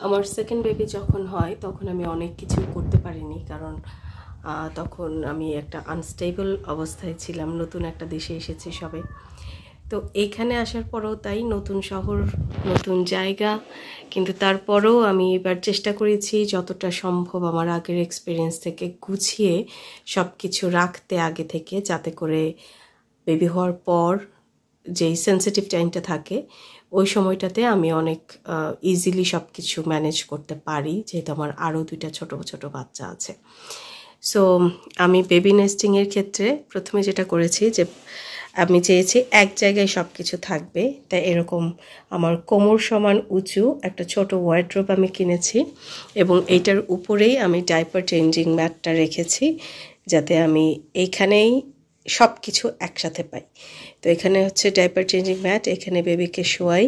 আমার second baby যখন হয় তখন আমি অনেক কিছু করতে পারিনি, কারণ তখন আমি একটা আনস্টেবল অবস্থায় ছিলাম, নতুন একটা দেশে এসেছি সবে। তো এইখানে আসার পরেও তাই, নতুন শহর, নতুন জায়গা, কিন্তু তারপরেও আমি এবার চেষ্টা করেছি যতটা সম্ভব আমার আগের এক্সপিরিয়েন্স থেকে গুছিয়ে সব কিছু রাখতে আগে থেকে, যাতে করে বেবি হওয়ার পর যেই সেন্সিটিভ টাইমটা থাকে ওই সময়টাতে আমি অনেক ইজিলি সব কিছু ম্যানেজ করতে পারি, যেহেতু আমার আরও 2টা ছোট ছোট বাচ্চা আছে। সো আমি বেবি নেস্টিংয়ের ক্ষেত্রে প্রথমে যেটা করেছি, যে আমি চেয়েছি এক জায়গায় সব কিছু থাকবে, তাই এরকম আমার কোমর সমান উঁচু একটা ছোট ওয়ার্ড্রোব আমি কিনেছি, এবং এইটার উপরেই আমি ডাইপার চেঞ্জিং ম্যাটটা রেখেছি, যাতে আমি এইখানেই সব কিছু একসাথে পাই। তো এখানে হচ্ছে ডাইপার চেঞ্জিং ম্যাট, এখানে বেবিকে শোয়াই।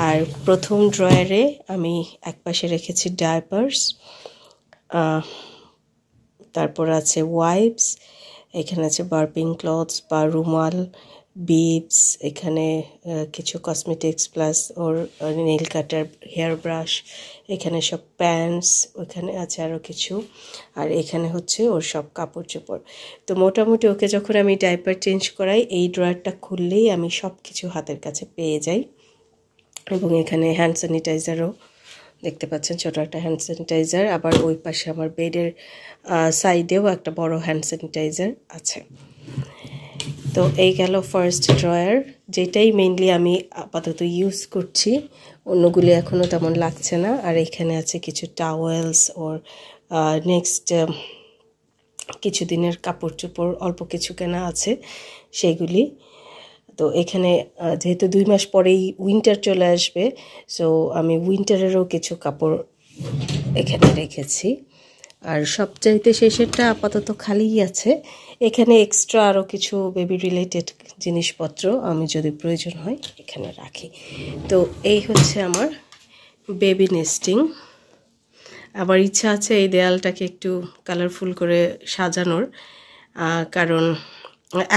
আর প্রথম ড্রয়ারে আমি একপাশে রেখেছি ডাইপার্স, তারপর আছে ওয়াইপস, এখানে আছে বার্পিং ক্লথস বা রুমাল, বিবস, এখানে কিছু কসমেটিক্স প্লাস ওর নেইল কাটার, হেয়ার ব্রাশ, এখানে সব প্যান্টস, ওখানে আছে আরও কিছু, আর এখানে হচ্ছে ওর সব কাপড় চোপড়। তো মোটামুটি ওকে যখন আমি ডাইপার চেঞ্জ করাই, এই ড্রয়ারটা খুললেই আমি সব কিছু হাতের কাছে পেয়ে যাই। এবং এখানে হ্যান্ড স্যানিটাইজারও দেখতে পাচ্ছেন, ছোটো একটা হ্যান্ড স্যানিটাইজার, আবার ওই পাশে আমার বেডের সাইডেও একটা বড় হ্যান্ড স্যানিটাইজার আছে। তো এই গেল ফার্স্ট ড্রয়ার, যেটাই মেইনলি আমি আপাতত ইউজ করছি, অন্যগুলি এখনও তেমন লাগছে না। আর এখানে আছে কিছু টাওয়েলস, ওর নেক্সট কিছুদিনের কাপড় চোপড় অল্প কিছু কেনা আছে সেগুলি। তো এখানে যেহেতু 2 মাস পরেই উইন্টার চলে আসবে, সো আমি উইন্টারেরও কিছু কাপড় এখানে রেখেছি। আর সবচাইতে শেষেরটা আপাতত খালিই আছে, এখানে এক্সট্রা আরও কিছু বেবি রিলেটেড জিনিসপত্র আমি যদি প্রয়োজন হয় এখানে রাখি। তো এই হচ্ছে আমার বেবি নেস্টিং। আমার ইচ্ছা আছে এই দেয়ালটাকে একটু কালারফুল করে সাজানোর, কারণ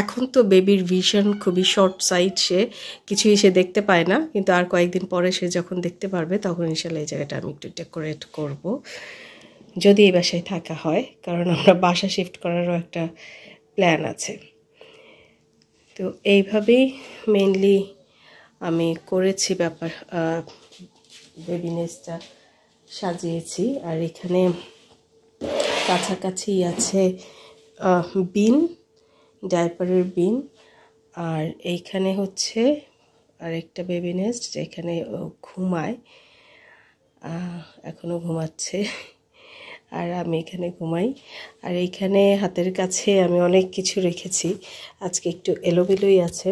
এখন তো বেবির ভিশন খুবই শর্ট সাইট, সে কিছুই সে দেখতে পায় না, কিন্তু আর কয়েকদিন পরে সে যখন দেখতে পারবে তখন ইনশাল্লাহ এই জায়গাটা আমি একটু ডেকোরেট করব, যদি এই বাসায় থাকা হয়, কারণ আমরা বাসা শিফট করারও একটা প্ল্যান আছে। তো এইভাবেই মেইনলি আমি করেছি ব্যাপার, বেবি নেস্টটা সাজিয়েছি। আর এখানে কাছাকাছি আছে বিন, ডাইপারের বিন, আর এইখানে হচ্ছে আরেকটা বেবি নেস্ট যেখানে ঘুমায়, এখনও ঘুমাচ্ছে, আর আমি এখানে ঘুমাই। আর এইখানে হাতের কাছে আমি অনেক কিছু রেখেছি, আজকে একটু এলোমেলোই আছে,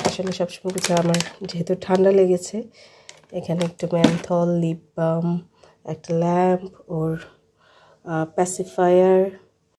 আসলে সবসময় কিছু, আমার যেহেতু ঠান্ডা লেগেছে, এখানে একটু ম্যানথল, লিপ বাম, একটা ল্যাম্প, ওর প্যাসিফায়ার,